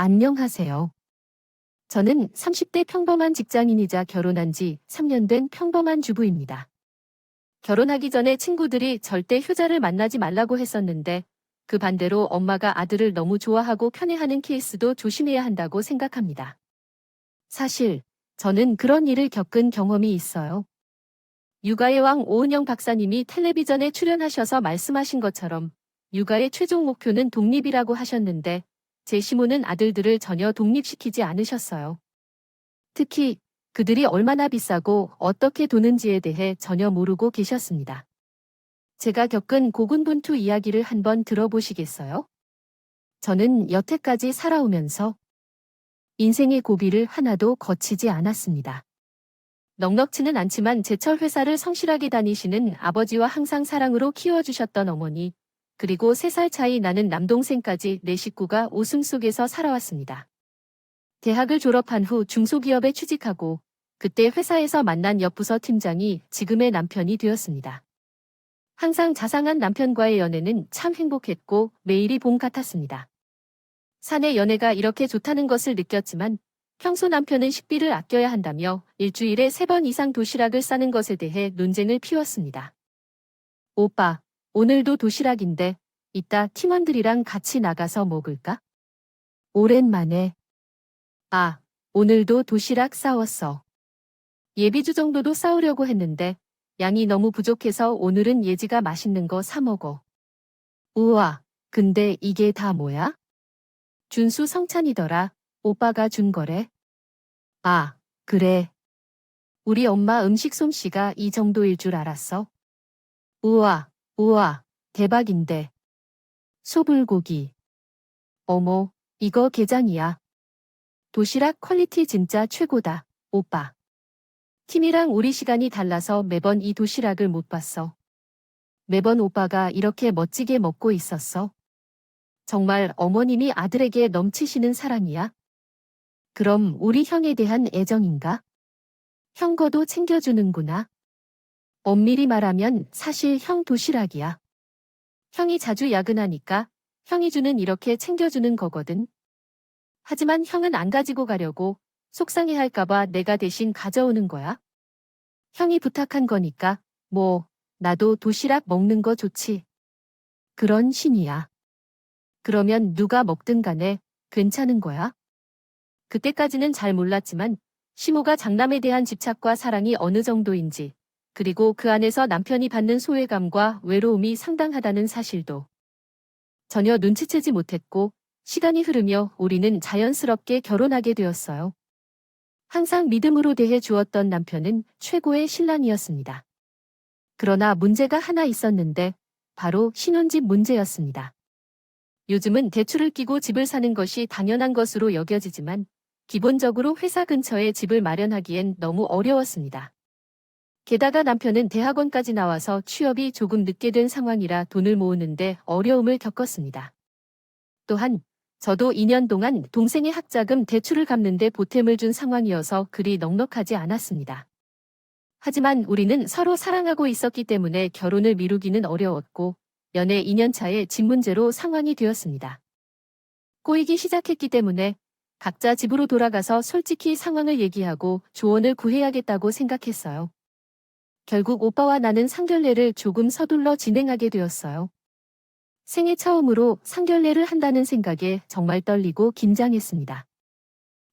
안녕하세요. 저는 30대 평범한 직장인이자 결혼한 지 3년 된 평범한 주부입니다. 결혼하기 전에 친구들이 절대 효자를 만나지 말라고 했었는데 그 반대로 엄마가 아들을 너무 좋아하고 편애하는 케이스도 조심해야 한다고 생각합니다. 사실 저는 그런 일을 겪은 경험이 있어요. 육아의 왕 오은영 박사님이 텔레비전에 출연하셔서 말씀하신 것처럼 육아의 최종 목표는 독립이라고 하셨는데 제 시모는 아들들을 전혀 독립시키지 않으셨어요. 특히 그들이 얼마나 비싸고 어떻게 도는지에 대해 전혀 모르고 계셨습니다. 제가 겪은 고군분투 이야기를 한번 들어보시겠어요? 저는 여태까지 살아오면서 인생의 고비를 하나도 거치지 않았습니다. 넉넉지는 않지만 제철 회사를 성실하게 다니시는 아버지와 항상 사랑으로 키워주셨던 어머니, 그리고 3살 차이 나는 남동생까지 내 식구가 웃음 속에서 살아왔습니다. 대학을 졸업한 후 중소기업에 취직하고 그때 회사에서 만난 옆부서 팀장이 지금의 남편이 되었습니다. 항상 자상한 남편과의 연애는 참 행복했고 매일이 봄 같았습니다. 사내 연애가 이렇게 좋다는 것을 느꼈지만 평소 남편은 식비를 아껴야 한다며 일주일에 3번 이상 도시락을 싸는 것에 대해 논쟁을 피웠습니다. 오빠, 오늘도 도시락인데 이따 팀원들이랑 같이 나가서 먹을까? 오랜만에. 아, 오늘도 도시락 싸웠어. 예비주 정도도 싸우려고 했는데 양이 너무 부족해서 오늘은 예지가 맛있는 거 사 먹어. 우와, 근데 이게 다 뭐야? 준수 성찬이더라. 오빠가 준 거래. 아, 그래. 우리 엄마 음식 솜씨가 이 정도일 줄 알았어. 우와, 우와, 대박인데. 소불고기. 어머, 이거 게장이야. 도시락 퀄리티 진짜 최고다, 오빠. 팀이랑 우리 시간이 달라서 매번 이 도시락을 못 봤어. 매번 오빠가 이렇게 멋지게 먹고 있었어. 정말 어머님이 아들에게 넘치시는 사랑이야? 그럼 우리 형에 대한 애정인가? 형 거도 챙겨주는구나. 엄밀히 말하면 사실 형 도시락이야. 형이 자주 야근하니까 형이 주는 이렇게 챙겨주는 거거든. 하지만 형은 안 가지고 가려고 속상해할까봐 내가 대신 가져오는 거야. 형이 부탁한 거니까 뭐 나도 도시락 먹는 거 좋지. 그런 신이야. 그러면 누가 먹든 간에 괜찮은 거야? 그때까지는 잘 몰랐지만 시모가 장남에 대한 집착과 사랑이 어느 정도인지, 그리고 그 안에서 남편이 받는 소외감과 외로움이 상당하다는 사실도 전혀 눈치채지 못했고, 시간이 흐르며 우리는 자연스럽게 결혼하게 되었어요. 항상 믿음으로 대해 주었던 남편은 최고의 신랑이었습니다. 그러나 문제가 하나 있었는데 바로 신혼집 문제였습니다. 요즘은 대출을 끼고 집을 사는 것이 당연한 것으로 여겨지지만 기본적으로 회사 근처에 집을 마련하기엔 너무 어려웠습니다. 게다가 남편은 대학원까지 나와서 취업이 조금 늦게 된 상황이라 돈을 모으는데 어려움을 겪었습니다. 또한 저도 2년 동안 동생의 학자금 대출을 갚는데 보탬을 준 상황이어서 그리 넉넉하지 않았습니다. 하지만 우리는 서로 사랑하고 있었기 때문에 결혼을 미루기는 어려웠고 연애 2년 차에 집 문제로 상황이 되었습니다. 꼬이기 시작했기 때문에 각자 집으로 돌아가서 솔직히 상황을 얘기하고 조언을 구해야겠다고 생각했어요. 결국 오빠와 나는 상견례를 조금 서둘러 진행하게 되었어요. 생애 처음으로 상견례를 한다는 생각에 정말 떨리고 긴장했습니다.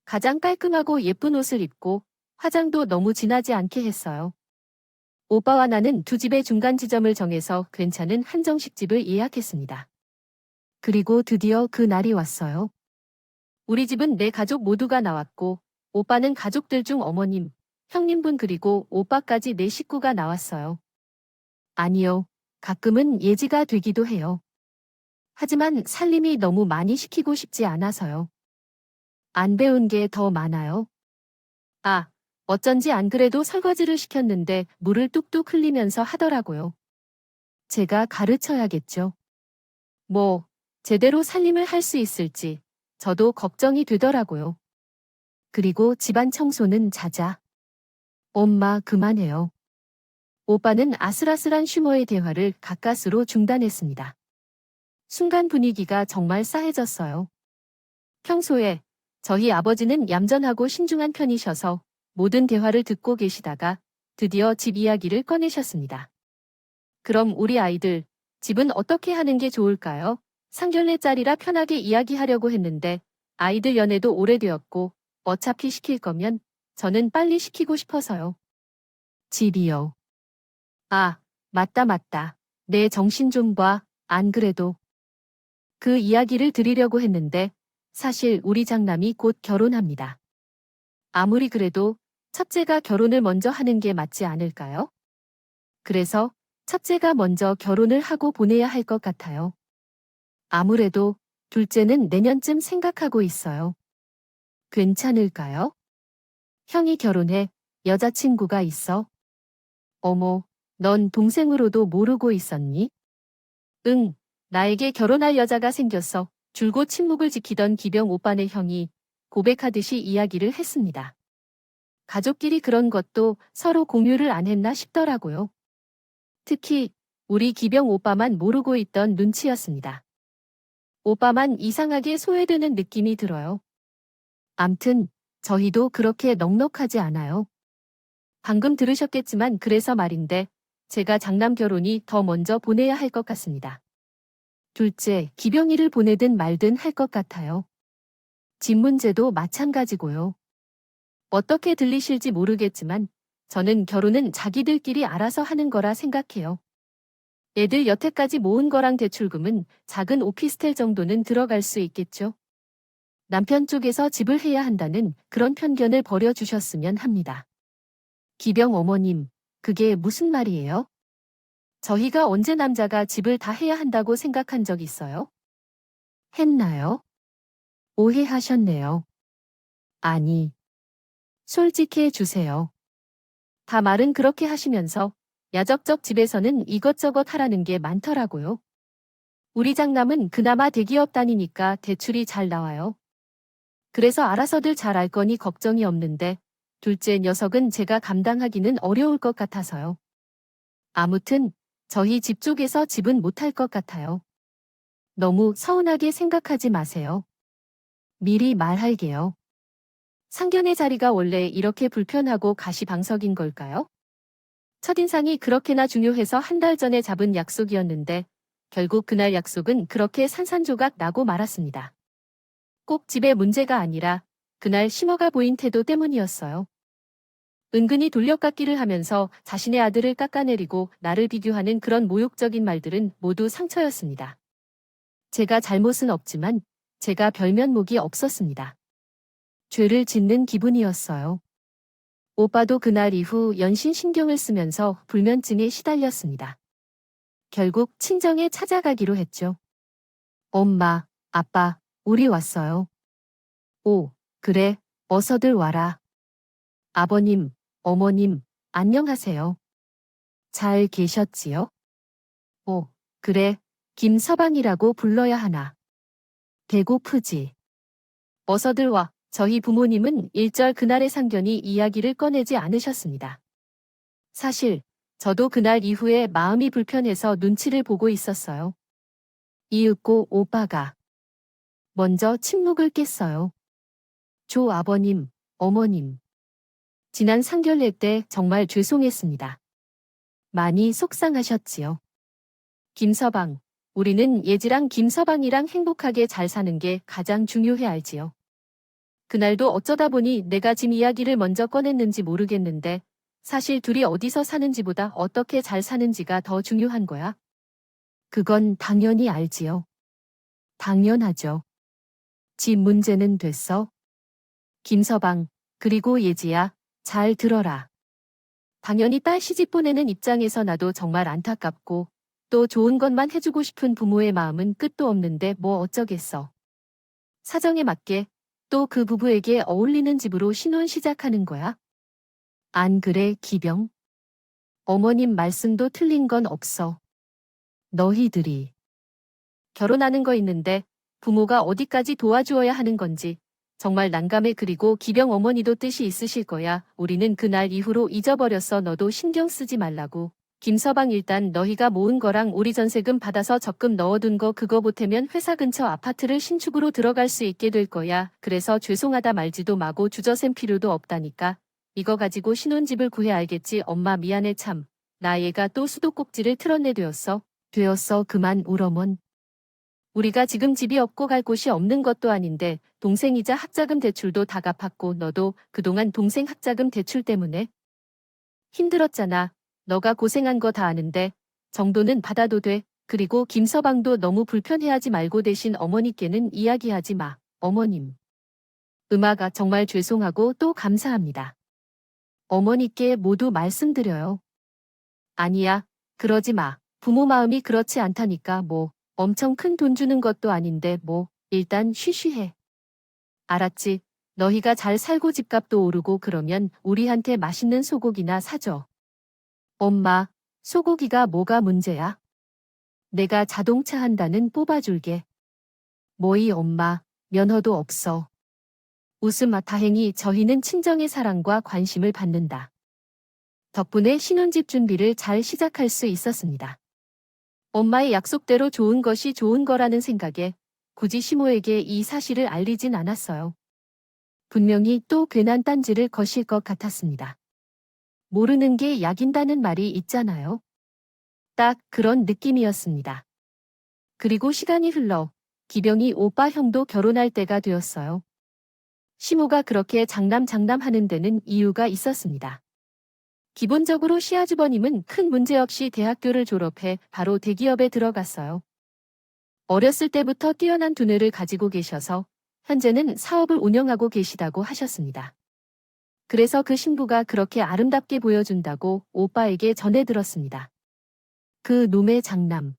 가장 깔끔하고 예쁜 옷을 입고 화장도 너무 진하지 않게 했어요. 오빠와 나는 두 집의 중간 지점을 정해서 괜찮은 한정식집을 예약했습니다. 그리고 드디어 그 날이 왔어요. 우리 집은 내 가족 모두가 나왔고 오빠는 가족들 중 어머님, 형님분 그리고 오빠까지 내 식구가 나왔어요. 아니요, 가끔은 예지가 되기도 해요. 하지만 살림이 너무 많이 시키고 싶지 않아서요. 안 배운 게 더 많아요. 아, 어쩐지 안 그래도 설거지를 시켰는데 물을 뚝뚝 흘리면서 하더라고요. 제가 가르쳐야겠죠. 뭐, 제대로 살림을 할 수 있을지 저도 걱정이 되더라고요. 그리고 집안 청소는 자자. 엄마 그만해요. 오빠는 아슬아슬한 슈머의 대화를 가까스로 중단했습니다. 순간 분위기가 정말 싸해졌어요. 평소에 저희 아버지는 얌전하고 신중한 편이셔서 모든 대화를 듣고 계시다가 드디어 집 이야기를 꺼내셨습니다. 그럼 우리 아이들, 집은 어떻게 하는 게 좋을까요? 상견례짜리라 편하게 이야기하려고 했는데 아이들 연애도 오래되었고 어차피 시킬 거면 저는 빨리 시키고 싶어서요. 집이요. 아, 맞다. 내 정신 좀 봐. 안 그래도 그 이야기를 드리려고 했는데 사실 우리 장남이 곧 결혼합니다. 아무리 그래도 첫째가 결혼을 먼저 하는 게 맞지 않을까요? 그래서 첫째가 먼저 결혼을 하고 보내야 할 것 같아요. 아무래도 둘째는 내년쯤 생각하고 있어요. 괜찮을까요? 형이 결혼해 여자친구가 있어. 어머, 넌 동생으로도 모르고 있었니? 응, 나에게 결혼할 여자가 생겼어. 줄곧 침묵을 지키던 기병 오빠네 형이 고백하듯이 이야기를 했습니다. 가족끼리 그런 것도 서로 공유를 안 했나 싶더라고요. 특히 우리 기병 오빠만 모르고 있던 눈치였습니다. 오빠만 이상하게 소외되는 느낌이 들어요. 암튼 저희도 그렇게 넉넉하지 않아요. 방금 들으셨겠지만 그래서 말인데 제가 장남 결혼이 더 먼저 보내야 할 것 같습니다. 둘째, 기병이를 보내든 말든 할 것 같아요. 집 문제도 마찬가지고요. 어떻게 들리실지 모르겠지만 저는 결혼은 자기들끼리 알아서 하는 거라 생각해요. 애들 여태까지 모은 거랑 대출금은 작은 오피스텔 정도는 들어갈 수 있겠죠. 남편 쪽에서 집을 해야 한다는 그런 편견을 버려주셨으면 합니다. 기병 어머님, 그게 무슨 말이에요? 저희가 언제 남자가 집을 다 해야 한다고 생각한 적 있어요? 했나요? 오해하셨네요. 아니, 솔직해 주세요. 다 말은 그렇게 하시면서 야적적 집에서는 이것저것 하라는 게 많더라고요. 우리 장남은 그나마 대기업 다니니까 대출이 잘 나와요. 그래서 알아서들 잘 알 거니 걱정이 없는데 둘째 녀석은 제가 감당하기는 어려울 것 같아서요. 아무튼 저희 집 쪽에서 집은 못할 것 같아요. 너무 서운하게 생각하지 마세요. 미리 말할게요. 상견례 자리가 원래 이렇게 불편하고 가시방석인 걸까요? 첫인상이 그렇게나 중요해서 한 달 전에 잡은 약속이었는데 결국 그날 약속은 그렇게 산산조각 나고 말았습니다. 꼭 집에 문제가 아니라 그날 심어가 보인 태도 때문이었어요. 은근히 돌려깎기를 하면서 자신의 아들을 깎아내리고 나를 비교하는 그런 모욕적인 말들은 모두 상처였습니다. 제가 잘못은 없지만 제가 별면목이 없었습니다. 죄를 짓는 기분이었어요. 오빠도 그날 이후 연신 신경을 쓰면서 불면증에 시달렸습니다. 결국 친정에 찾아가기로 했죠. 엄마, 아빠, 우리 왔어요. 오, 그래, 어서들 와라. 아버님, 어머님, 안녕하세요. 잘 계셨지요? 오, 그래, 김서방이라고 불러야 하나. 배고프지? 어서들 와. 저희 부모님은 일절 그날의 상견이 이야기를 꺼내지 않으셨습니다. 사실 저도 그날 이후에 마음이 불편해서 눈치를 보고 있었어요. 이윽고 오빠가 먼저 침묵을 깼어요. 조 아버님, 어머님. 지난 상견례 때 정말 죄송했습니다. 많이 속상하셨지요. 김서방, 우리는 예지랑 김서방이랑 행복하게 잘 사는 게 가장 중요해 알지요. 그날도 어쩌다 보니 내가 짐 이야기를 먼저 꺼냈는지 모르겠는데 사실 둘이 어디서 사는지보다 어떻게 잘 사는지가 더 중요한 거야. 그건 당연히 알지요. 당연하죠. 집 문제는 됐어? 김서방, 그리고 예지야, 잘 들어라. 당연히 딸 시집 보내는 입장에서 나도 정말 안타깝고 또 좋은 것만 해주고 싶은 부모의 마음은 끝도 없는데 뭐 어쩌겠어. 사정에 맞게 또 그 부부에게 어울리는 집으로 신혼 시작하는 거야. 안 그래, 기병? 어머님 말씀도 틀린 건 없어. 너희들이 결혼하는 거 있는데 부모가 어디까지 도와주어야 하는 건지 정말 난감해. 그리고 기병 어머니도 뜻이 있으실 거야. 우리는 그날 이후로 잊어버렸어. 너도 신경 쓰지 말라고. 김서방 일단 너희가 모은 거랑 우리 전세금 받아서 적금 넣어둔 거 그거 보태면 회사 근처 아파트를 신축으로 들어갈 수 있게 될 거야. 그래서 죄송하다 말지도 마고 주저셈 필요도 없다니까. 이거 가지고 신혼집을 구해 알겠지. 엄마 미안해 참. 나 얘가 또 수도꼭지를 틀었네 되었어. 그만 울어먼. 우리가 지금 집이 없고 갈 곳이 없는 것도 아닌데 동생이자 학자금 대출도 다 갚았고 너도 그동안 동생 학자금 대출 때문에 힘들었잖아. 너가 고생한 거 다 아는데 정도는 받아도 돼. 그리고 김서방도 너무 불편해하지 말고 대신 어머니께는 이야기하지 마. 어머님. 음아가 정말 죄송하고 또 감사합니다. 어머니께 모두 말씀드려요. 아니야. 그러지 마. 부모 마음이 그렇지 않다니까 뭐. 엄청 큰 돈 주는 것도 아닌데 뭐. 일단 쉬쉬해. 알았지? 너희가 잘 살고 집값도 오르고 그러면 우리한테 맛있는 소고기나 사줘. 엄마, 소고기가 뭐가 문제야? 내가 자동차 한 단은 뽑아줄게. 뭐이 엄마, 면허도 없어. 웃음아 다행히 저희는 친정의 사랑과 관심을 받는다. 덕분에 신혼집 준비를 잘 시작할 수 있었습니다. 엄마의 약속대로 좋은 것이 좋은 거라는 생각에 굳이 시모에게 이 사실을 알리진 않았어요. 분명히 또 괜한 딴지를 거실 것 같았습니다. 모르는 게 약인다는 말이 있잖아요. 딱 그런 느낌이었습니다. 그리고 시간이 흘러 기병이 오빠 형도 결혼할 때가 되었어요. 시모가 그렇게 장남하는 데는 이유가 있었습니다. 기본적으로 시아주버님은 큰 문제 없이 대학교를 졸업해 바로 대기업에 들어갔어요. 어렸을 때부터 뛰어난 두뇌를 가지고 계셔서 현재는 사업을 운영하고 계시다고 하셨습니다. 그래서 그 신부가 그렇게 아름답게 보여준다고 오빠에게 전해 들었습니다. 그 놈의 장남.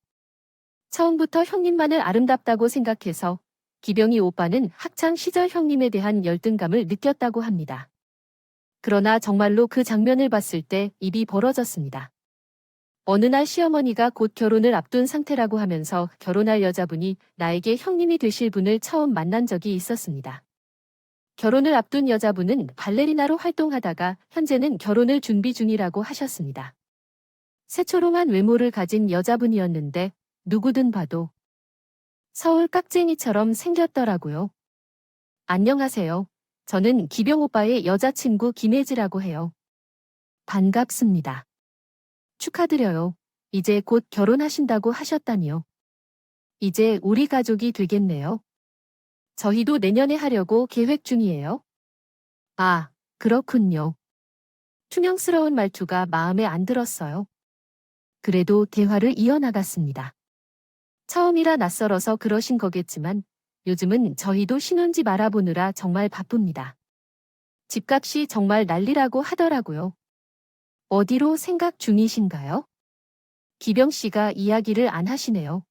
처음부터 형님만을 아름답다고 생각해서 기병이 오빠는 학창 시절 형님에 대한 열등감을 느꼈다고 합니다. 그러나 정말로 그 장면을 봤을 때 입이 벌어졌습니다. 어느 날 시어머니가 곧 결혼을 앞둔 상태라고 하면서 결혼할 여자분이 나에게 형님이 되실 분을 처음 만난 적이 있었습니다. 결혼을 앞둔 여자분은 발레리나로 활동하다가 현재는 결혼을 준비 중이라고 하셨습니다. 새초롱한 외모를 가진 여자분이었는데 누구든 봐도 서울 깍쟁이처럼 생겼더라고요. 안녕하세요. 저는 기병 오빠의 여자친구 김혜지라고 해요. 반갑습니다. 축하드려요. 이제 곧 결혼하신다고 하셨다니요. 이제 우리 가족이 되겠네요. 저희도 내년에 하려고 계획 중이에요. 아, 그렇군요. 퉁명스러운 말투가 마음에 안 들었어요. 그래도 대화를 이어나갔습니다. 처음이라 낯설어서 그러신 거겠지만 요즘은 저희도 신혼집 알아보느라 정말 바쁩니다. 집값이 정말 난리라고 하더라고요. 어디로 생각 중이신가요? 기병 씨가 이야기를 안 하시네요.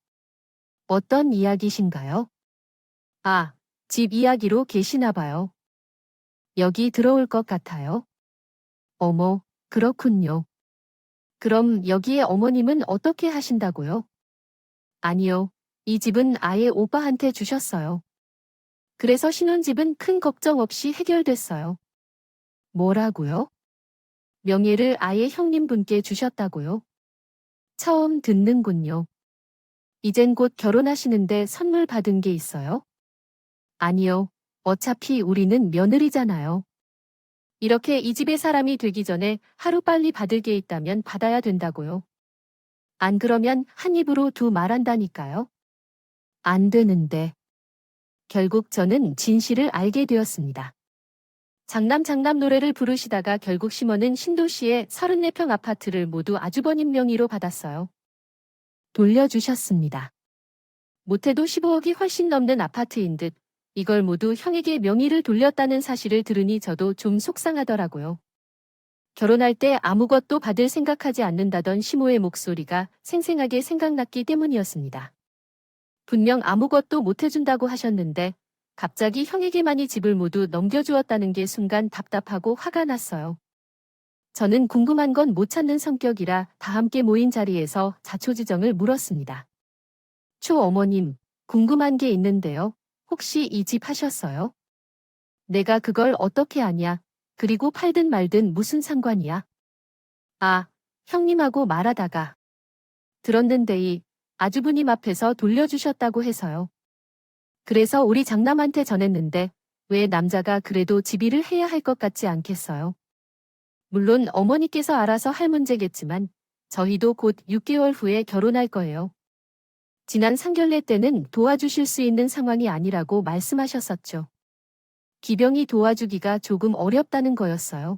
어떤 이야기신가요? 아, 집 이야기로 계시나 봐요. 여기 들어올 것 같아요. 어머, 그렇군요. 그럼 여기에 어머님은 어떻게 하신다고요? 아니요. 이 집은 아예 오빠한테 주셨어요. 그래서 신혼집은 큰 걱정 없이 해결됐어요. 뭐라고요? 명예를 아예 형님분께 주셨다고요? 처음 듣는군요. 이젠 곧 결혼하시는데 선물 받은 게 있어요? 아니요. 어차피 우리는 며느리잖아요. 이렇게 이 집의 사람이 되기 전에 하루빨리 받을 게 있다면 받아야 된다고요. 안 그러면 한 입으로 두 말한다니까요. 안 되는데. 결국 저는 진실을 알게 되었습니다. 장남 노래를 부르시다가 결국 시모는 신도시의 34평 아파트를 모두 아주버님 명의로 받았어요. 돌려주셨습니다. 못해도 15억이 훨씬 넘는 아파트인 듯 이걸 모두 형에게 명의를 돌렸다는 사실을 들으니 저도 좀 속상하더라고요. 결혼할 때 아무것도 받을 생각하지 않는다던 시모의 목소리가 생생하게 생각났기 때문이었습니다. 분명 아무것도 못 해준다고 하셨는데 갑자기 형에게만이 집을 모두 넘겨주었다는 게 순간 답답하고 화가 났어요. 저는 궁금한 건 못 찾는 성격이라 다 함께 모인 자리에서 자초지정을 물었습니다. 초어머님, 궁금한 게 있는데요. 혹시 이 집 하셨어요? 내가 그걸 어떻게 아냐? 그리고 팔든 말든 무슨 상관이야? 아, 형님하고 말하다가 들었는데 이 아주부님 앞에서 돌려주셨다고 해서요. 그래서 우리 장남한테 전했는데 왜 남자가 그래도 지비를 해야 할 것 같지 않겠어요? 물론 어머니께서 알아서 할 문제겠지만 저희도 곧 6개월 후에 결혼할 거예요. 지난 상견례 때는 도와주실 수 있는 상황이 아니라고 말씀하셨었죠. 기병이 도와주기가 조금 어렵다는 거였어요.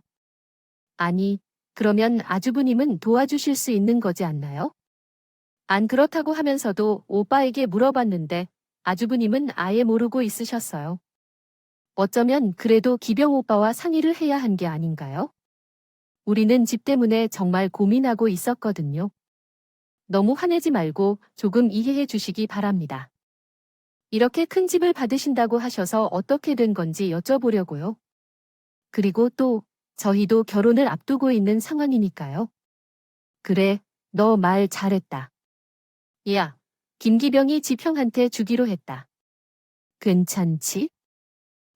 아니, 그러면 아주부님은 도와주실 수 있는 거지 않나요? 안 그렇다고 하면서도 오빠에게 물어봤는데 아주부님은 아예 모르고 있으셨어요. 어쩌면 그래도 기병 오빠와 상의를 해야 한 게 아닌가요? 우리는 집 때문에 정말 고민하고 있었거든요. 너무 화내지 말고 조금 이해해 주시기 바랍니다. 이렇게 큰 집을 받으신다고 하셔서 어떻게 된 건지 여쭤보려고요. 그리고 또 저희도 결혼을 앞두고 있는 상황이니까요. 그래, 너 말 잘했다. 야, 김기병이 지평한테 주기로 했다. 괜찮지?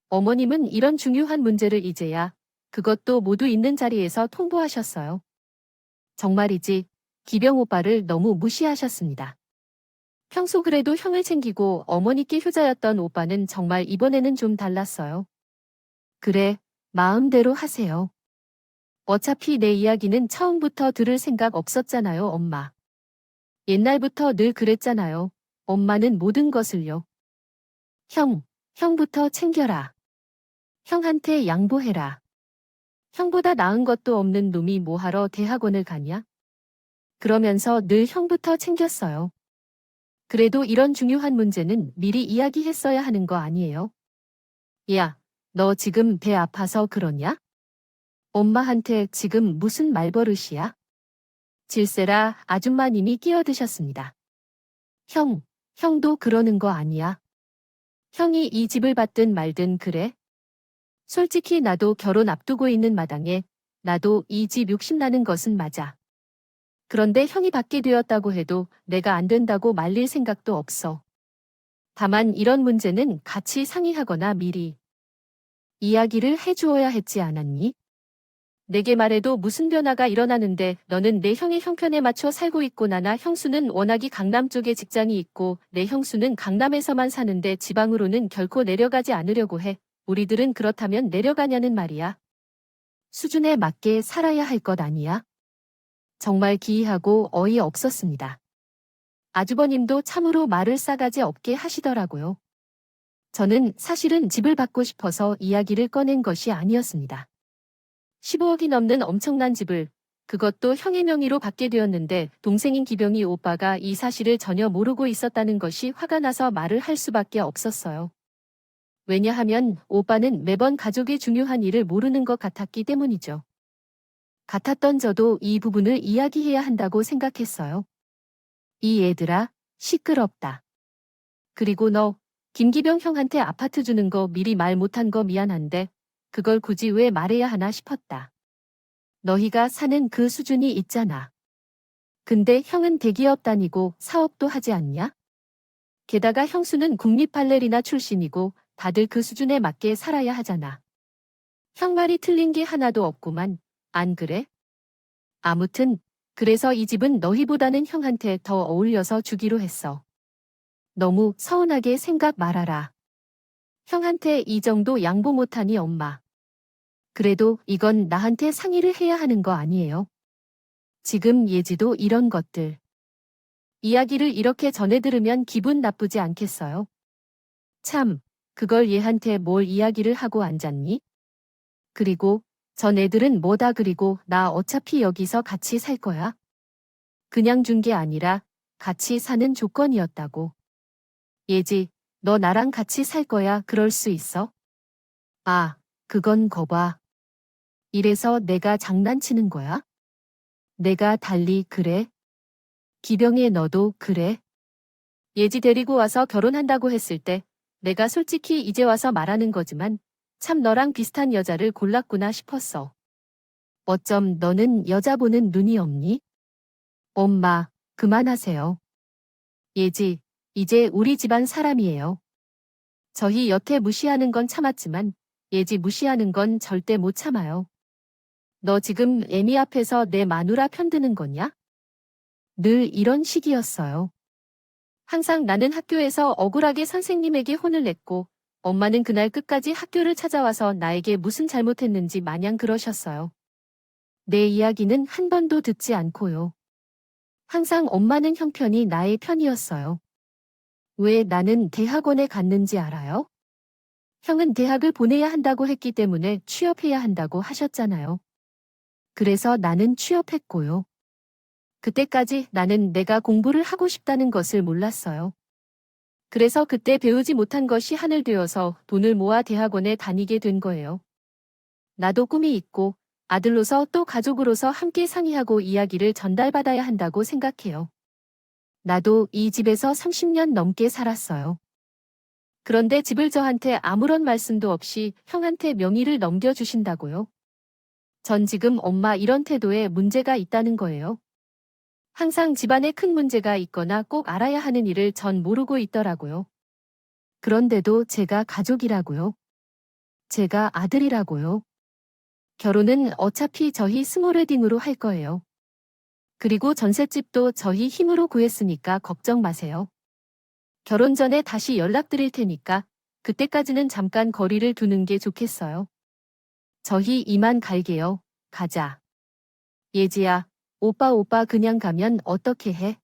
어머님은 이런 중요한 문제를 이제야 그것도 모두 있는 자리에서 통보하셨어요. 정말이지 기병 오빠를 너무 무시하셨습니다. 평소 그래도 형을 챙기고 어머니께 효자였던 오빠는 정말 이번에는 좀 달랐어요. 그래, 마음대로 하세요. 어차피 내 이야기는 처음부터 들을 생각 없었잖아요, 엄마. 옛날부터 늘 그랬잖아요. 엄마는 모든 것을요. 형부터 챙겨라. 형한테 양보해라. 형보다 나은 것도 없는 놈이 뭐하러 대학원을 가냐? 그러면서 늘 형부터 챙겼어요. 그래도 이런 중요한 문제는 미리 이야기했어야 하는 거 아니에요? 야, 너 지금 배 아파서 그러냐? 엄마한테 지금 무슨 말버릇이야? 질세라 아줌마님이 끼어드셨습니다. 형도 그러는 거 아니야? 형이 이 집을 받든 말든 그래? 솔직히 나도 결혼 앞두고 있는 마당에 나도 이 집 욕심나는 것은 맞아. 그런데 형이 받게 되었다고 해도 내가 안 된다고 말릴 생각도 없어. 다만 이런 문제는 같이 상의하거나 미리 이야기를 해주어야 했지 않았니? 내게 말해도 무슨 변화가 일어나는데 너는 내 형의 형편에 맞춰 살고 있고 나나 형수는 워낙이 강남 쪽에 직장이 있고 내 형수는 강남에서만 사는데 지방으로는 결코 내려가지 않으려고 해. 우리들은 그렇다면 내려가냐는 말이야. 수준에 맞게 살아야 할 것 아니야? 정말 기이하고 어이없었습니다. 아주버님도 참으로 말을 싸가지 없게 하시더라고요. 저는 사실은 집을 받고 싶어서 이야기를 꺼낸 것이 아니었습니다. 15억이 넘는 엄청난 집을 그것도 형의 명의로 받게 되었는데 동생인 기병이 오빠가 이 사실을 전혀 모르고 있었다는 것이 화가 나서 말을 할 수밖에 없었어요. 왜냐하면 오빠는 매번 가족의 중요한 일을 모르는 것 같았기 때문이죠. 같았던 저도 이 부분을 이야기해야 한다고 생각했어요. 이 애들아, 시끄럽다. 그리고 너, 김기병 형한테 아파트 주는 거 미리 말 못한 거 미안한데 그걸 굳이 왜 말해야 하나 싶었다. 너희가 사는 그 수준이 있잖아. 근데 형은 대기업 다니고 사업도 하지 않냐? 게다가 형수는 국립 발레리나 출신이고 다들 그 수준에 맞게 살아야 하잖아. 형 말이 틀린 게 하나도 없구만. 안 그래? 아무튼 그래서 이 집은 너희보다는 형한테 더 어울려서 주기로 했어. 너무 서운하게 생각 말아라. 형한테 이 정도 양보 못하니 엄마. 그래도 이건 나한테 상의를 해야 하는 거 아니에요? 지금 예지도 이런 것들. 이야기를 이렇게 전해 들으면 기분 나쁘지 않겠어요? 참, 그걸 얘한테 뭘 이야기를 하고 앉았니? 그리고 전 애들은 뭐다 그리고 나 어차피 여기서 같이 살 거야. 그냥 준 게 아니라 같이 사는 조건이었다고. 예지, 너 나랑 같이 살 거야 그럴 수 있어? 아, 그건 거봐. 이래서 내가 장난치는 거야? 내가 달리 그래? 기병에 너도 그래? 예지 데리고 와서 결혼한다고 했을 때 내가 솔직히 이제 와서 말하는 거지만 참 너랑 비슷한 여자를 골랐구나 싶었어. 어쩜 너는 여자 보는 눈이 없니? 엄마, 그만하세요. 예지, 이제 우리 집안 사람이에요. 저희 여태 무시하는 건 참았지만 예지 무시하는 건 절대 못 참아요. 너 지금 애미 앞에서 내 마누라 편드는 거냐? 늘 이런 식이었어요. 항상 나는 학교에서 억울하게 선생님에게 혼을 냈고 엄마는 그날 끝까지 학교를 찾아와서 나에게 무슨 잘못했는지 마냥 그러셨어요. 내 이야기는 한 번도 듣지 않고요. 항상 엄마는 형편이 나의 편이었어요. 왜 나는 대학원에 갔는지 알아요? 형은 대학을 보내야 한다고 했기 때문에 취업해야 한다고 하셨잖아요. 그래서 나는 취업했고요. 그때까지 나는 내가 공부를 하고 싶다는 것을 몰랐어요. 그래서 그때 배우지 못한 것이 하늘 되어서 돈을 모아 대학원에 다니게 된 거예요. 나도 꿈이 있고 아들로서 또 가족으로서 함께 상의하고 이야기를 전달받아야 한다고 생각해요. 나도 이 집에서 30년 넘게 살았어요. 그런데 집을 저한테 아무런 말씀도 없이 형한테 명의를 넘겨주신다고요? 전 지금 엄마 이런 태도에 문제가 있다는 거예요. 항상 집안에 큰 문제가 있거나 꼭 알아야 하는 일을 전 모르고 있더라고요. 그런데도 제가 가족이라고요. 제가 아들이라고요. 결혼은 어차피 저희 스몰웨딩으로 할 거예요. 그리고 전셋집도 저희 힘으로 구했으니까 걱정 마세요. 결혼 전에 다시 연락드릴 테니까 그때까지는 잠깐 거리를 두는 게 좋겠어요. 저희 이만 갈게요. 가자. 예지야, 오빠 그냥 가면 어떻게 해?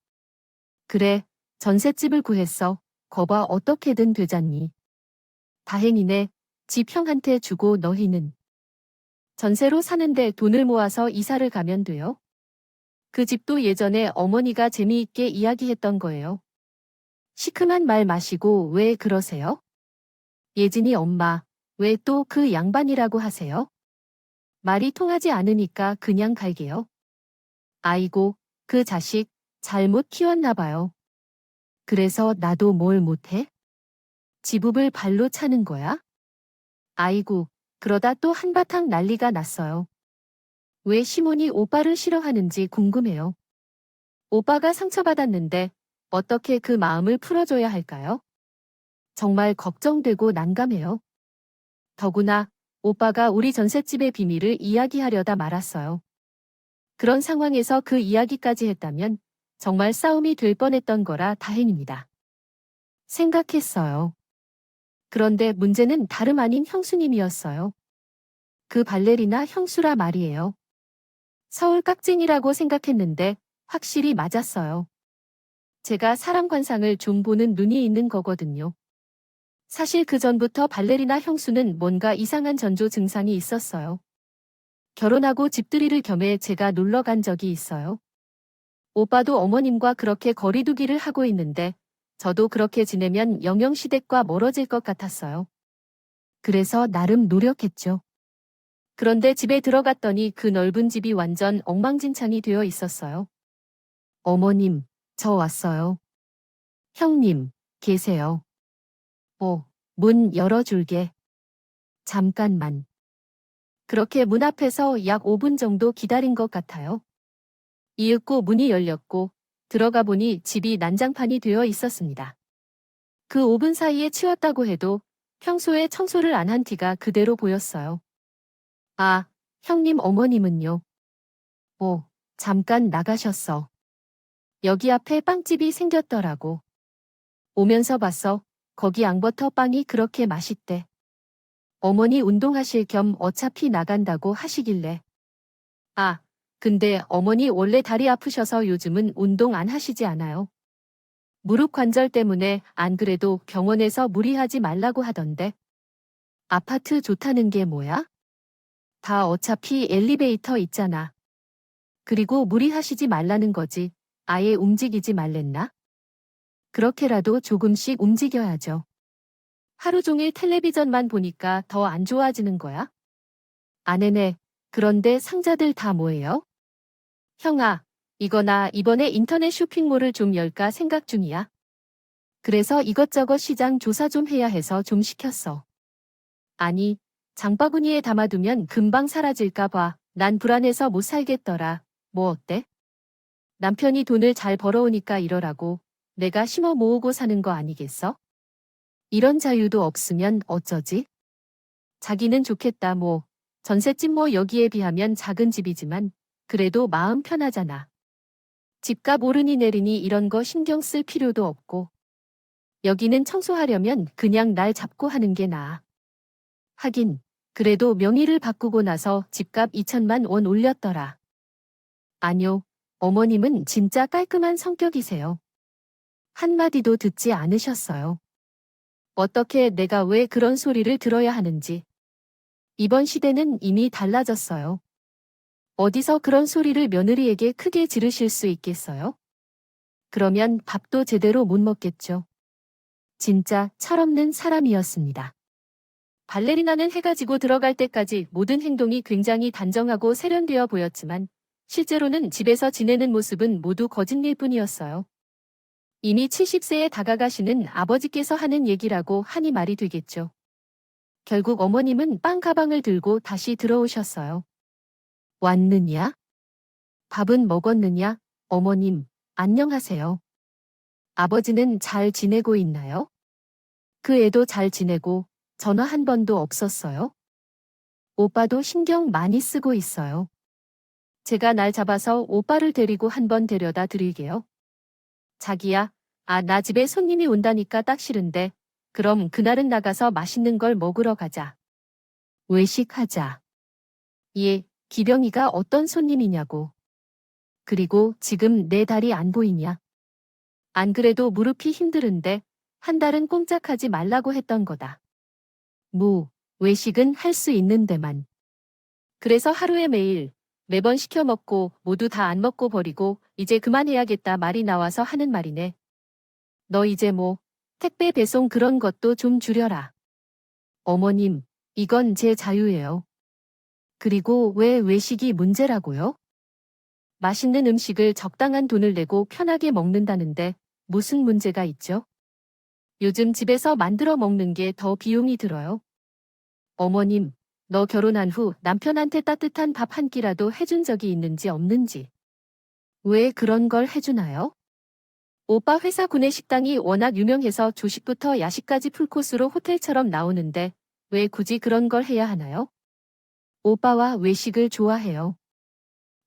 그래, 전셋집을 구했어. 거봐 어떻게든 되잖니. 다행이네. 집 형한테 주고 너희는 전세로 사는데 돈을 모아서 이사를 가면 돼요. 그 집도 예전에 어머니가 재미있게 이야기했던 거예요. 시큼한 말 마시고 왜 그러세요? 예진이 엄마, 왜 또 그 양반이라고 하세요? 말이 통하지 않으니까 그냥 갈게요. 아이고, 그 자식, 잘못 키웠나 봐요. 그래서 나도 뭘 못해? 지붕을 발로 차는 거야? 아이고, 그러다 또 한바탕 난리가 났어요. 왜 시몬이 오빠를 싫어하는지 궁금해요. 오빠가 상처받았는데 어떻게 그 마음을 풀어줘야 할까요? 정말 걱정되고 난감해요. 더구나 오빠가 우리 전셋집의 비밀을 이야기하려다 말았어요. 그런 상황에서 그 이야기까지 했다면 정말 싸움이 될 뻔했던 거라 다행입니다. 생각했어요. 그런데 문제는 다름 아닌 형수님이었어요. 그 발레리나 형수라 말이에요. 서울 깍쟁이라고 생각했는데 확실히 맞았어요. 제가 사람 관상을 좀 보는 눈이 있는 거거든요. 사실 그 전부터 발레리나 형수는 뭔가 이상한 전조 증상이 있었어요. 결혼하고 집들이를 겸해 제가 놀러 간 적이 있어요. 오빠도 어머님과 그렇게 거리두기를 하고 있는데 저도 그렇게 지내면 영영시댁과 멀어질 것 같았어요. 그래서 나름 노력했죠. 그런데 집에 들어갔더니 그 넓은 집이 완전 엉망진창이 되어 있었어요. 어머님, 저 왔어요. 형님, 계세요. 문 열어줄게. 잠깐만. 그렇게 문 앞에서 약 5분 정도 기다린 것 같아요. 이윽고 문이 열렸고 들어가 보니 집이 난장판이 되어 있었습니다. 그 5분 사이에 치웠다고 해도 평소에 청소를 안 한 티가 그대로 보였어요. 아, 형님 어머님은요? 잠깐 나가셨어. 여기 앞에 빵집이 생겼더라고. 오면서 봤어. 거기 앙버터 빵이 그렇게 맛있대. 어머니 운동하실 겸 어차피 나간다고 하시길래. 아, 근데 어머니 원래 다리 아프셔서 요즘은 운동 안 하시지 않아요? 무릎 관절 때문에 안 그래도 병원에서 무리하지 말라고 하던데. 아파트 좋다는 게 뭐야? 다 어차피 엘리베이터 있잖아. 그리고 무리하시지 말라는 거지. 아예 움직이지 말랬나? 그렇게라도 조금씩 움직여야죠. 하루 종일 텔레비전만 보니까 더 안 좋아지는 거야? 아네네. 그런데 상자들 다 뭐예요? 형아, 이거 나 이번에 인터넷 쇼핑몰을 좀 열까 생각 중이야. 그래서 이것저것 시장 조사 좀 해야 해서 좀 시켰어. 아니, 장바구니에 담아두면 금방 사라질까 봐. 난 불안해서 못 살겠더라. 뭐 어때? 남편이 돈을 잘 벌어오니까 이러라고. 내가 심어 모으고 사는 거 아니겠어? 이런 자유도 없으면 어쩌지? 자기는 좋겠다 뭐. 전셋집 뭐 여기에 비하면 작은 집이지만 그래도 마음 편하잖아. 집값 오르니 내리니 이런 거 신경 쓸 필요도 없고. 여기는 청소하려면 그냥 날 잡고 하는 게 나아. 하긴, 그래도 명의를 바꾸고 나서 집값 2천만 원 올렸더라. 아뇨, 어머님은 진짜 깔끔한 성격이세요. 한마디도 듣지 않으셨어요. 어떻게 내가 왜 그런 소리를 들어야 하는지. 이번 시대는 이미 달라졌어요. 어디서 그런 소리를 며느리에게 크게 지르실 수 있겠어요? 그러면 밥도 제대로 못 먹겠죠. 진짜 철없는 사람이었습니다. 발레리나는 해가 지고 들어갈 때까지 모든 행동이 굉장히 단정하고 세련되어 보였지만 실제로는 집에서 지내는 모습은 모두 거짓일 뿐이었어요. 이미 70세에 다가가시는 아버지께서 하는 얘기라고 하니 말이 되겠죠. 결국 어머님은 빵 가방을 들고 다시 들어오셨어요. 왔느냐? 밥은 먹었느냐? 어머님, 안녕하세요. 아버지는 잘 지내고 있나요? 그 애도 잘 지내고 전화 한 번도 없었어요? 오빠도 신경 많이 쓰고 있어요. 제가 날 잡아서 오빠를 데리고 한번 데려다 드릴게요. 자기야, 나 집에 손님이 온다니까 딱 싫은데, 그럼 그날은 나가서 맛있는 걸 먹으러 가자. 외식하자. 예, 기병이가 어떤 손님이냐고. 그리고 지금 내 다리 안 보이냐? 안 그래도 무릎이 힘들은데, 한 달은 꼼짝하지 말라고 했던 거다. 외식은 할 수 있는 데만. 그래서 하루에 매번 시켜 먹고 모두 다 안 먹고 버리고 이제 그만해야겠다 말이 나와서 하는 말이네. 너 이제 택배 배송 그런 것도 좀 줄여라. 어머님, 이건 제 자유예요. 그리고 왜 외식이 문제라고요? 맛있는 음식을 적당한 돈을 내고 편하게 먹는다는데 무슨 문제가 있죠? 요즘 집에서 만들어 먹는 게 더 비용이 들어요. 어머님, 너 결혼한 후 남편한테 따뜻한 밥 한 끼라도 해준 적이 있는지 없는지. 왜 그런 걸 해주나요? 오빠 회사 구내식당이 워낙 유명해서 조식부터 야식까지 풀코스로 호텔처럼 나오는데 왜 굳이 그런 걸 해야 하나요? 오빠와 외식을 좋아해요.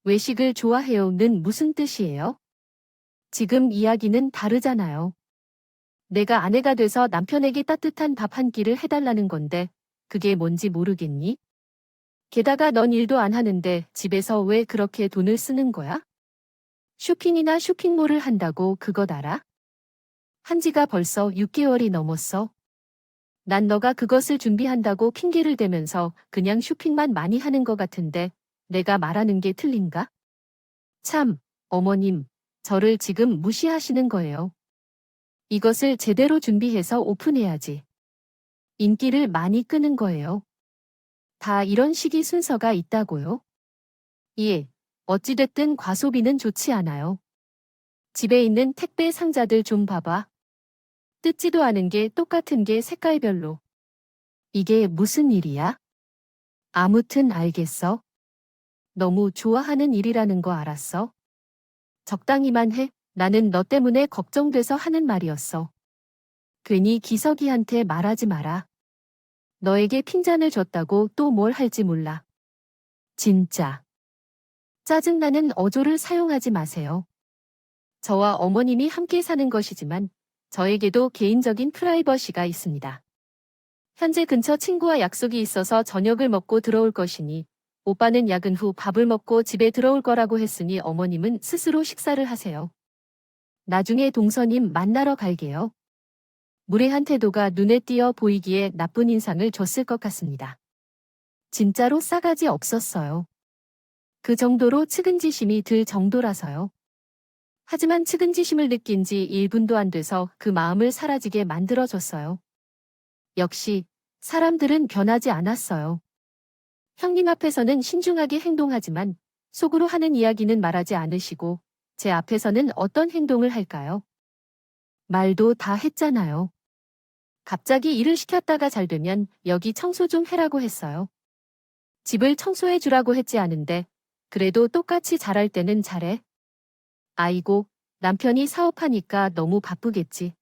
외식을 좋아해요는 무슨 뜻이에요? 지금 이야기는 다르잖아요. 내가 아내가 돼서 남편에게 따뜻한 밥 한 끼를 해달라는 건데 그게 뭔지 모르겠니? 게다가 넌 일도 안 하는데 집에서 왜 그렇게 돈을 쓰는 거야? 쇼핑이나 쇼핑몰을 한다고 그것 알아? 한 지가 벌써 6개월이 넘었어. 난 너가 그것을 준비한다고 핑계를 대면서 그냥 쇼핑만 많이 하는 것 같은데 내가 말하는 게 틀린가? 참, 어머님, 저를 지금 무시하시는 거예요. 이것을 제대로 준비해서 오픈해야지. 인기를 많이 끄는 거예요. 다 이런 식의 순서가 있다고요? 예, 어찌됐든 과소비는 좋지 않아요. 집에 있는 택배 상자들 좀 봐봐. 뜯지도 않은 게 똑같은 게 색깔별로. 이게 무슨 일이야? 아무튼 알겠어. 너무 좋아하는 일이라는 거 알았어? 적당히만 해. 나는 너 때문에 걱정돼서 하는 말이었어. 괜히 기석이한테 말하지 마라. 너에게 핀잔을 줬다고 또 뭘 할지 몰라. 진짜. 짜증나는 어조를 사용하지 마세요. 저와 어머님이 함께 사는 것이지만 저에게도 개인적인 프라이버시가 있습니다. 현재 근처 친구와 약속이 있어서 저녁을 먹고 들어올 것이니 오빠는 야근 후 밥을 먹고 집에 들어올 거라고 했으니 어머님은 스스로 식사를 하세요. 나중에 동서님 만나러 갈게요. 무례한 태도가 눈에 띄어 보이기에 나쁜 인상을 줬을 것 같습니다. 진짜로 싸가지 없었어요. 그 정도로 측은지심이 들 정도라서요. 하지만 측은지심을 느낀 지 1분도 안 돼서 그 마음을 사라지게 만들어줬어요. 역시 사람들은 변하지 않았어요. 형님 앞에서는 신중하게 행동하지만 속으로 하는 이야기는 말하지 않으시고 제 앞에서는 어떤 행동을 할까요? 말도 다 했잖아요. 갑자기 일을 시켰다가 잘 되면 여기 청소 좀 해라고 했어요. 집을 청소해 주라고 했지 않은데 그래도 똑같이 잘할 때는 잘해. 아이고, 남편이 사업하니까 너무 바쁘겠지.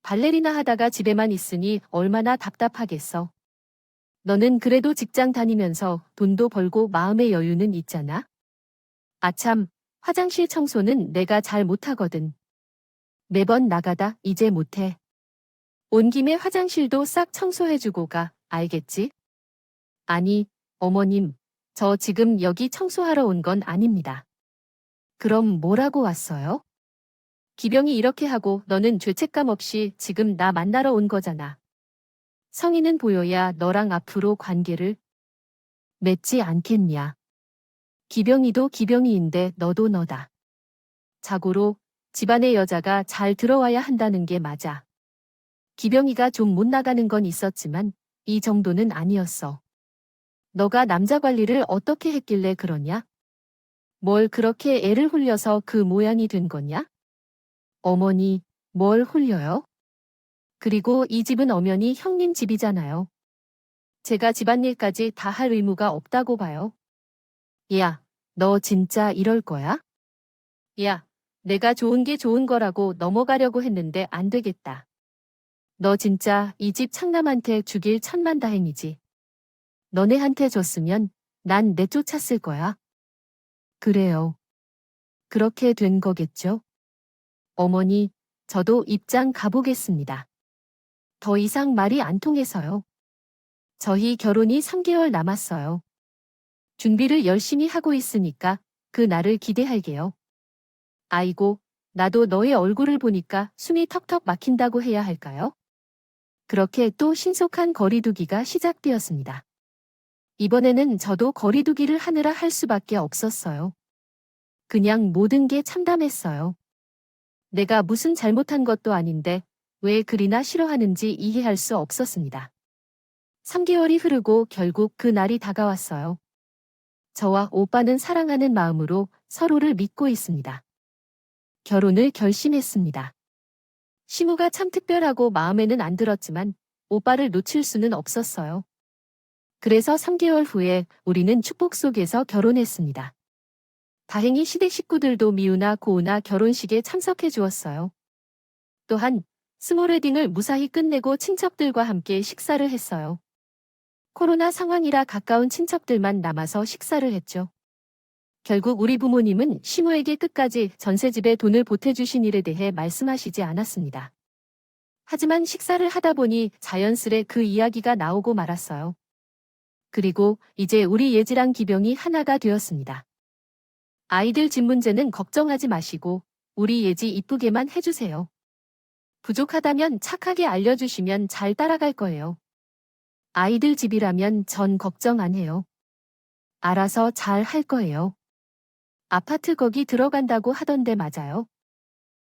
발레리나 하다가 집에만 있으니 얼마나 답답하겠어. 너는 그래도 직장 다니면서 돈도 벌고 마음의 여유는 있잖아? 아참, 화장실 청소는 내가 잘 못하거든. 매번 나가다 이제 못해. 온 김에 화장실도 싹 청소해주고 가, 알겠지? 아니, 어머님, 저 지금 여기 청소하러 온 건 아닙니다. 그럼 뭐라고 왔어요? 기병이 이렇게 하고 너는 죄책감 없이 지금 나 만나러 온 거잖아. 성의는 보여야 너랑 앞으로 관계를 맺지 않겠냐. 기병이도 기병이인데 너도 너다. 자고로 집안의 여자가 잘 들어와야 한다는 게 맞아. 기병이가 좀 못 나가는 건 있었지만 이 정도는 아니었어. 너가 남자 관리를 어떻게 했길래 그러냐? 뭘 그렇게 애를 홀려서 그 모양이 된 거냐? 어머니, 뭘 홀려요? 그리고 이 집은 엄연히 형님 집이잖아요. 제가 집안일까지 다 할 의무가 없다고 봐요. 야, 너 진짜 이럴 거야? 야, 내가 좋은 게 좋은 거라고 넘어가려고 했는데 안 되겠다. 너 진짜 이 집 창남한테 주길 천만다행이지. 너네한테 줬으면 난 내쫓았을 거야. 그래요. 그렇게 된 거겠죠? 어머니, 저도 입장 가보겠습니다. 더 이상 말이 안 통해서요. 저희 결혼이 3개월 남았어요. 준비를 열심히 하고 있으니까 그 날을 기대할게요. 아이고, 나도 너의 얼굴을 보니까 숨이 턱턱 막힌다고 해야 할까요? 그렇게 또 신속한 거리두기가 시작되었습니다. 이번에는 저도 거리두기를 하느라 할 수밖에 없었어요. 그냥 모든 게 참담했어요. 내가 무슨 잘못한 것도 아닌데 왜 그리나 싫어하는지 이해할 수 없었습니다. 3개월이 흐르고 결국 그 날이 다가왔어요. 저와 오빠는 사랑하는 마음으로 서로를 믿고 있습니다. 결혼을 결심했습니다. 시무가 참 특별하고 마음에는 안 들었지만 오빠를 놓칠 수는 없었어요. 그래서 3개월 후에 우리는 축복 속에서 결혼했습니다. 다행히 시댁 식구들도 미우나 고우나 결혼식에 참석해 주었어요. 또한 스몰 웨딩을 무사히 끝내고 친척들과 함께 식사를 했어요. 코로나 상황이라 가까운 친척들만 남아서 식사를 했죠. 결국 우리 부모님은 시무에게 끝까지 전세집에 돈을 보태주신 일에 대해 말씀하시지 않았습니다. 하지만 식사를 하다 보니 자연스레 그 이야기가 나오고 말았어요. 그리고 이제 우리 예지랑 기병이 하나가 되었습니다. 아이들 집 문제는 걱정하지 마시고 우리 예지 이쁘게만 해주세요. 부족하다면 착하게 알려주시면 잘 따라갈 거예요. 아이들 집이라면 전 걱정 안 해요. 알아서 잘 할 거예요. 아파트 거기 들어간다고 하던데 맞아요?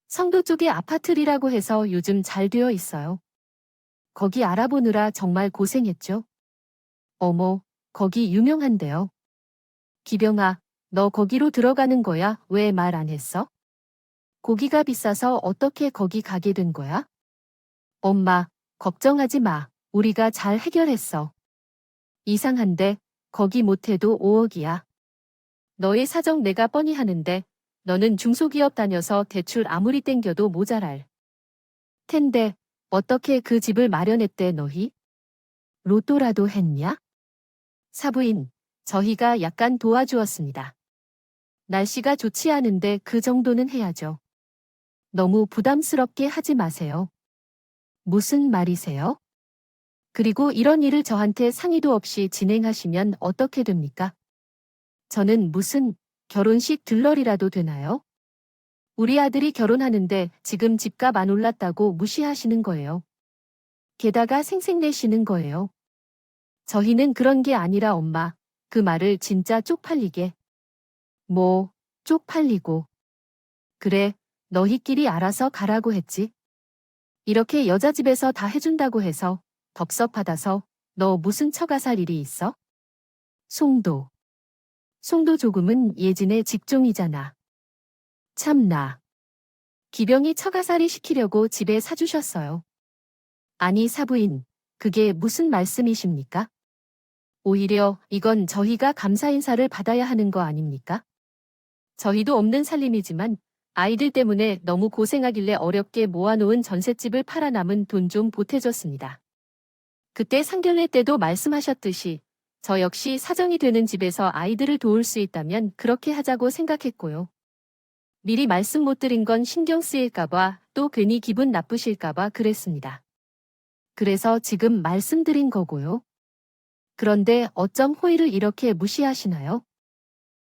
성도 쪽에 아파트리라고 해서 요즘 잘 되어 있어요. 거기 알아보느라 정말 고생했죠? 어머, 거기 유명한데요. 기병아, 너 거기로 들어가는 거야? 왜 말 안 했어? 고기가 비싸서 어떻게 거기 가게 된 거야? 엄마, 걱정하지 마. 우리가 잘 해결했어. 이상한데, 거기 못해도 5억이야. 너의 사정 내가 뻔히 하는데, 너는 중소기업 다녀서 대출 아무리 땡겨도 모자랄 텐데, 어떻게 그 집을 마련했대 너희? 로또라도 했냐? 사부인, 저희가 약간 도와주었습니다. 날씨가 좋지 않은데 그 정도는 해야죠. 너무 부담스럽게 하지 마세요. 무슨 말이세요? 그리고 이런 일을 저한테 상의도 없이 진행하시면 어떻게 됩니까? 저는 무슨 결혼식 들러리라도 되나요? 우리 아들이 결혼하는데 지금 집값 안 올랐다고 무시하시는 거예요. 게다가 생색내시는 거예요. 저희는 그런 게 아니라 엄마, 그 말을 진짜 쪽팔리게. 뭐, 쪽팔리고. 그래, 너희끼리 알아서 가라고 했지. 이렇게 여자 집에서 다 해준다고 해서 덥석받아서 너 무슨 처가 살 일이 있어? 송도. 송도 조금은 예진의 직종이잖아. 참나. 기병이 처가살이 시키려고 집에 사주셨어요. 아니 사부인, 그게 무슨 말씀이십니까? 오히려 이건 저희가 감사 인사를 받아야 하는 거 아닙니까? 저희도 없는 살림이지만 아이들 때문에 너무 고생하길래 어렵게 모아놓은 전셋집을 팔아 남은 돈 좀 보태줬습니다. 그때 상견례 때도 말씀하셨듯이 저 역시 사정이 되는 집에서 아이들을 도울 수 있다면 그렇게 하자고 생각했고요. 미리 말씀 못 드린 건 신경 쓰일까봐 또 괜히 기분 나쁘실까봐 그랬습니다. 그래서 지금 말씀드린 거고요. 그런데 어쩜 호의를 이렇게 무시하시나요?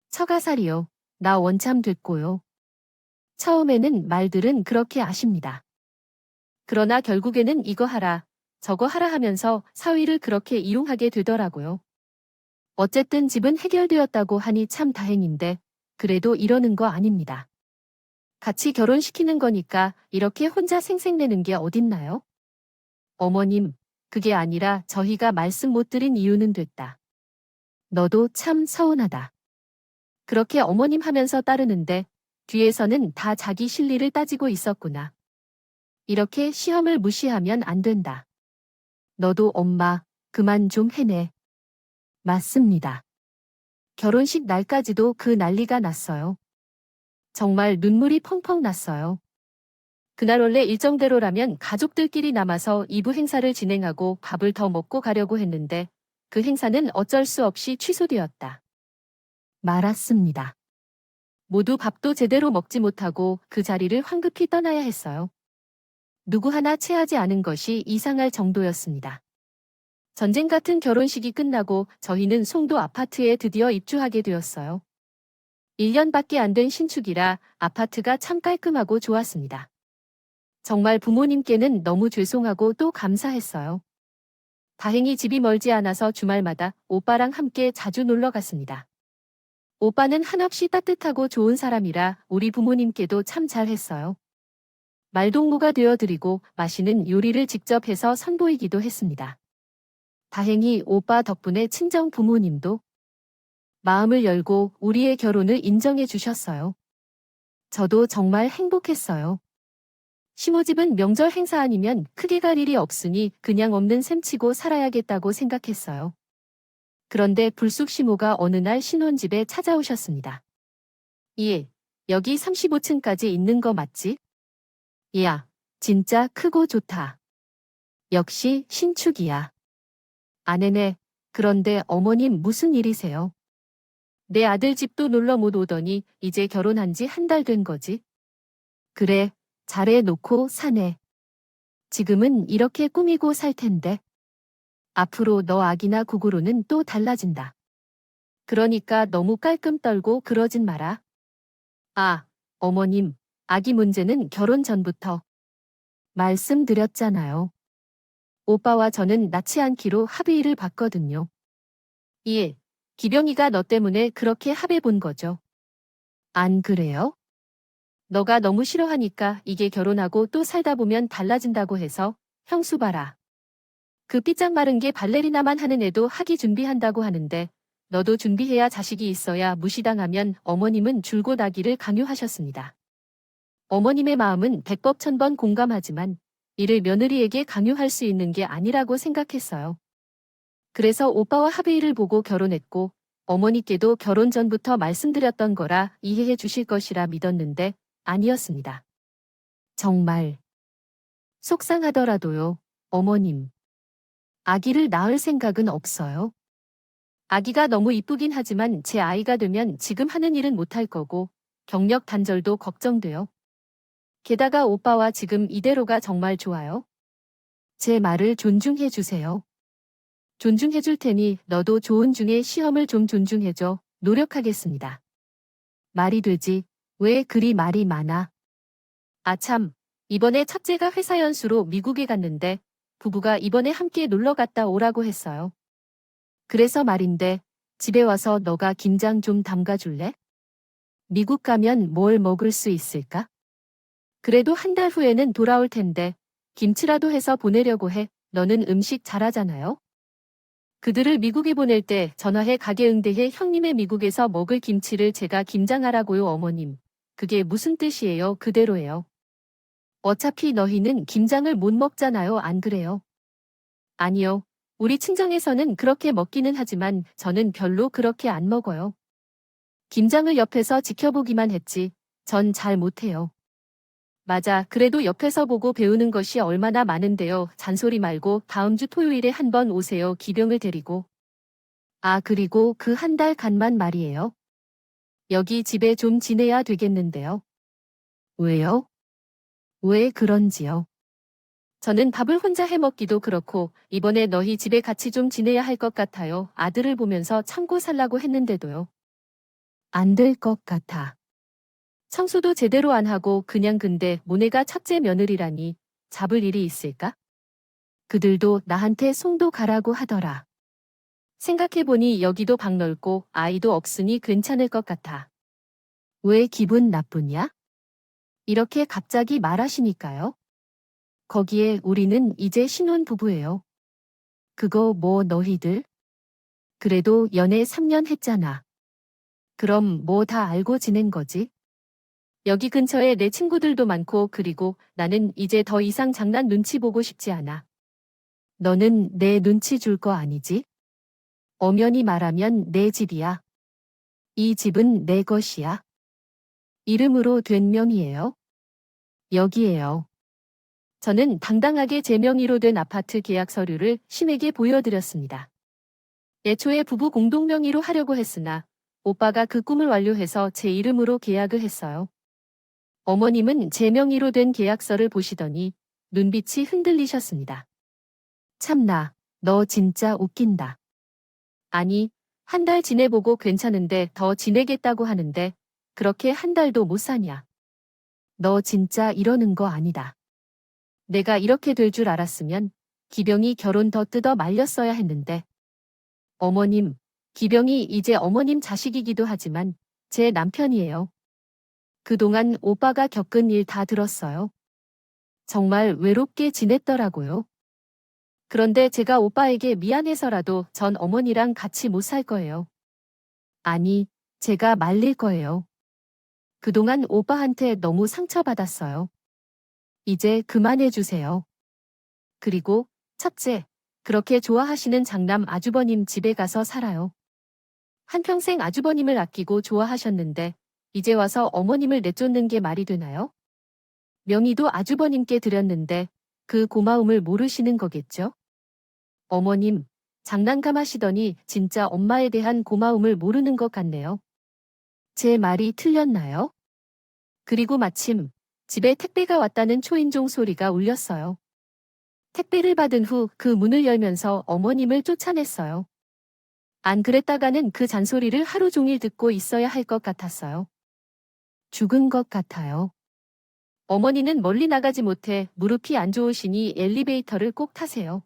처가살이요. 나 원참 됐고요. 처음에는 말들은 그렇게 아십니다. 그러나 결국에는 이거 하라, 저거 하라 하면서 사위를 그렇게 이용하게 되더라고요. 어쨌든 집은 해결되었다고 하니 참 다행인데 그래도 이러는 거 아닙니다. 같이 결혼시키는 거니까 이렇게 혼자 생색내는 게 어딨나요? 어머님, 그게 아니라 저희가 말씀 못 드린 이유는 됐다. 너도 참 서운하다. 그렇게 어머님 하면서 따르는데 뒤에서는 다 자기 실리를 따지고 있었구나. 이렇게 시험을 무시하면 안 된다. 너도 엄마, 그만 좀 해내. 맞습니다. 결혼식 날까지도 그 난리가 났어요. 정말 눈물이 펑펑 났어요. 그날 원래 일정대로라면 가족들끼리 남아서 2부 행사를 진행하고 밥을 더 먹고 가려고 했는데 그 행사는 어쩔 수 없이 취소되었다. 말았습니다. 모두 밥도 제대로 먹지 못하고 그 자리를 황급히 떠나야 했어요. 누구 하나 체하지 않은 것이 이상할 정도였습니다. 전쟁 같은 결혼식이 끝나고 저희는 송도 아파트에 드디어 입주하게 되었어요. 1년밖에 안 된 신축이라 아파트가 참 깔끔하고 좋았습니다. 정말 부모님께는 너무 죄송하고 또 감사했어요. 다행히 집이 멀지 않아서 주말마다 오빠랑 함께 자주 놀러 갔습니다. 오빠는 한없이 따뜻하고 좋은 사람이라 우리 부모님께도 참 잘했어요. 말동무가 되어드리고 맛있는 요리를 직접 해서 선보이기도 했습니다. 다행히 오빠 덕분에 친정 부모님도 마음을 열고 우리의 결혼을 인정해 주셨어요. 저도 정말 행복했어요. 시모집은 명절 행사 아니면 크게 갈 일이 없으니 그냥 없는 셈 치고 살아야겠다고 생각했어요. 그런데 불쑥 시모가 어느 날 신혼집에 찾아오셨습니다. 예, 여기 35층까지 있는 거 맞지? 야, 진짜 크고 좋다. 역시 신축이야. 아내네, 그런데 어머님 무슨 일이세요? 내 아들 집도 놀러 못 오더니 이제 결혼한 지 한 달 된 거지. 그래, 잘해 놓고 사네. 지금은 이렇게 꾸미고 살 텐데. 앞으로 너 아기나 구구로는 또 달라진다. 그러니까 너무 깔끔 떨고 그러진 마라. 아, 어머님, 아기 문제는 결혼 전부터 말씀드렸잖아요. 오빠와 저는 낳지 않기로 합의를 봤거든요. 예, 기병이가 너 때문에 그렇게 합의 본 거죠. 안 그래요? 너가 너무 싫어하니까 이게 결혼하고 또 살다 보면 달라진다고 해서 형수 봐라. 그 삐짝 마른 게 발레리나만 하는 애도 하기 준비한다고 하는데 너도 준비해야 자식이 있어야 무시당하면 어머님은 줄곧 아기를 강요하셨습니다. 어머님의 마음은 백법천번 공감하지만 이를 며느리에게 강요할 수 있는 게 아니라고 생각했어요. 그래서 오빠와 합의를 보고 결혼했고 어머니께도 결혼 전부터 말씀드렸던 거라 이해해 주실 것이라 믿었는데 아니었습니다. 정말 속상하더라도요, 어머님. 아기를 낳을 생각은 없어요. 아기가 너무 이쁘긴 하지만 제 아이가 되면 지금 하는 일은 못할 거고 경력 단절도 걱정돼요. 게다가 오빠와 지금 이대로가 정말 좋아요. 제 말을 존중해 주세요. 존중해 줄 테니 너도 좋은 중에 시험을 좀 존중해줘. 노력하겠습니다. 말이 되지. 왜 그리 말이 많아? 아참, 이번에 첫째가 회사 연수로 미국에 갔는데 부부가 이번에 함께 놀러 갔다 오라고 했어요. 그래서 말인데 집에 와서 너가 김장 좀 담가줄래? 미국 가면 뭘 먹을 수 있을까? 그래도 한 달 후에는 돌아올 텐데 김치라도 해서 보내려고 해. 너는 음식 잘하잖아요? 그들을 미국에 보낼 때 전화해 가게 응대해 형님의 미국에서 먹을 김치를 제가 김장하라고요 어머님. 그게 무슨 뜻이에요? 그대로예요. 어차피 너희는 김장을 못 먹잖아요 안 그래요? 아니요. 우리 친정에서는 그렇게 먹기는 하지만 저는 별로 그렇게 안 먹어요. 김장을 옆에서 지켜보기만 했지 전 잘 못해요. 맞아. 그래도 옆에서 보고 배우는 것이 얼마나 많은데요. 잔소리 말고 다음 주 토요일에 한번 오세요. 기병을 데리고. 아, 그리고 그 한 달 간만 말이에요. 여기 집에 좀 지내야 되겠는데요. 왜요? 왜 그런지요? 저는 밥을 혼자 해 먹기도 그렇고 이번에 너희 집에 같이 좀 지내야 할 것 같아요. 아들을 보면서 참고 살라고 했는데도요. 안 될 것 같아. 청소도 제대로 안 하고 그냥 근데 모네가 첫째 며느리라니 잡을 일이 있을까? 그들도 나한테 송도 가라고 하더라. 생각해보니 여기도 방 넓고 아이도 없으니 괜찮을 것 같아. 왜 기분 나쁘냐? 이렇게 갑자기 말하시니까요. 거기에 우리는 이제 신혼부부예요. 그거 뭐 너희들? 그래도 연애 3년 했잖아. 그럼 뭐 다 알고 지낸 거지? 여기 근처에 내 친구들도 많고 그리고 나는 이제 더 이상 장난 눈치 보고 싶지 않아. 너는 내 눈치 줄 거 아니지? 엄연히 말하면 내 집이야. 이 집은 내 것이야. 이름으로 된 명의예요. 여기에요. 저는 당당하게 제 명의로 된 아파트 계약 서류를 심에게 보여드렸습니다. 애초에 부부 공동 명의로 하려고 했으나 오빠가 그 꿈을 완료해서 제 이름으로 계약을 했어요. 어머님은 제 명의로 된 계약서를 보시더니 눈빛이 흔들리셨습니다. 참나, 너 진짜 웃긴다. 아니, 한 달 지내보고 괜찮은데 더 지내겠다고 하는데 그렇게 한 달도 못 사냐. 너 진짜 이러는 거 아니다. 내가 이렇게 될 줄 알았으면 기병이 결혼 더 뜯어 말렸어야 했는데. 어머님, 기병이 이제 어머님 자식이기도 하지만 제 남편이에요. 그동안 오빠가 겪은 일 다 들었어요. 정말 외롭게 지냈더라고요. 그런데 제가 오빠에게 미안해서라도 전 어머니랑 같이 못 살 거예요. 아니, 제가 말릴 거예요. 그동안 오빠한테 너무 상처받았어요. 이제 그만해 주세요. 그리고 첫째, 그렇게 좋아하시는 장남 아주버님 집에 가서 살아요. 한평생 아주버님을 아끼고 좋아하셨는데 이제 와서 어머님을 내쫓는 게 말이 되나요? 명의도 아주버님께 드렸는데 그 고마움을 모르시는 거겠죠? 어머님, 장난감하시더니 진짜 엄마에 대한 고마움을 모르는 것 같네요. 제 말이 틀렸나요? 그리고 마침 집에 택배가 왔다는 초인종 소리가 울렸어요. 택배를 받은 후 그 문을 열면서 어머님을 쫓아냈어요. 안 그랬다가는 그 잔소리를 하루 종일 듣고 있어야 할 것 같았어요. 죽은 것 같아요. 어머니는 멀리 나가지 못해 무릎이 안 좋으시니 엘리베이터를 꼭 타세요.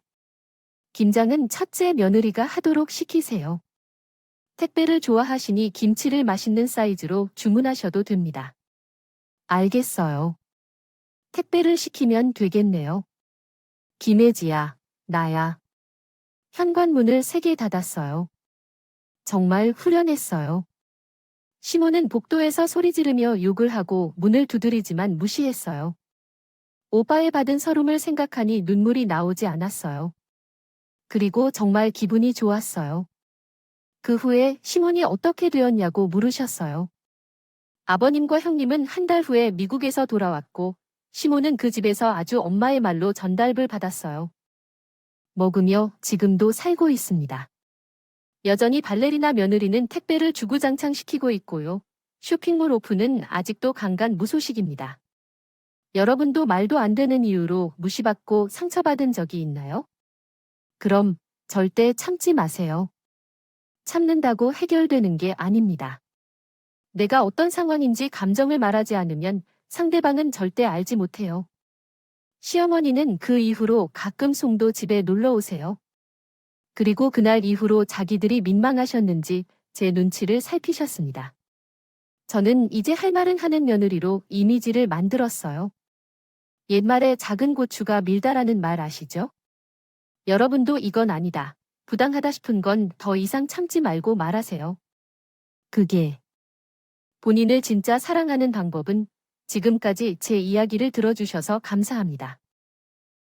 김장은 첫째 며느리가 하도록 시키세요. 택배를 좋아하시니 김치를 맛있는 사이즈로 주문하셔도 됩니다. 알겠어요. 택배를 시키면 되겠네요. 김혜지야, 나야. 현관문을 3개 닫았어요. 정말 후련했어요. 시모는 복도에서 소리 지르며 욕을 하고 문을 두드리지만 무시했어요. 오빠의 받은 서름을 생각하니 눈물이 나오지 않았어요. 그리고 정말 기분이 좋았어요. 그 후에 시몬이 어떻게 되었냐고 물으셨어요. 아버님과 형님은 한 달 후에 미국에서 돌아왔고 시몬은 그 집에서 아주 엄마의 말로 전달을 받았어요. 먹으며 지금도 살고 있습니다. 여전히 발레리나 며느리는 택배를 주구장창 시키고 있고요. 쇼핑몰 오픈은 아직도 강간 무소식입니다. 여러분도 말도 안 되는 이유로 무시받고 상처받은 적이 있나요? 그럼 절대 참지 마세요. 참는다고 해결되는 게 아닙니다. 내가 어떤 상황인지 감정을 말하지 않으면 상대방은 절대 알지 못해요. 시어머니는 그 이후로 가끔 송도 집에 놀러 오세요. 그리고 그날 이후로 자기들이 민망하셨는지 제 눈치를 살피셨습니다. 저는 이제 할 말은 하는 며느리로 이미지를 만들었어요. 옛말에 작은 고추가 밀다라는 말 아시죠? 여러분도 이건 아니다. 부당하다 싶은 건 더 이상 참지 말고 말하세요. 그게 본인을 진짜 사랑하는 방법은 지금까지 제 이야기를 들어주셔서 감사합니다.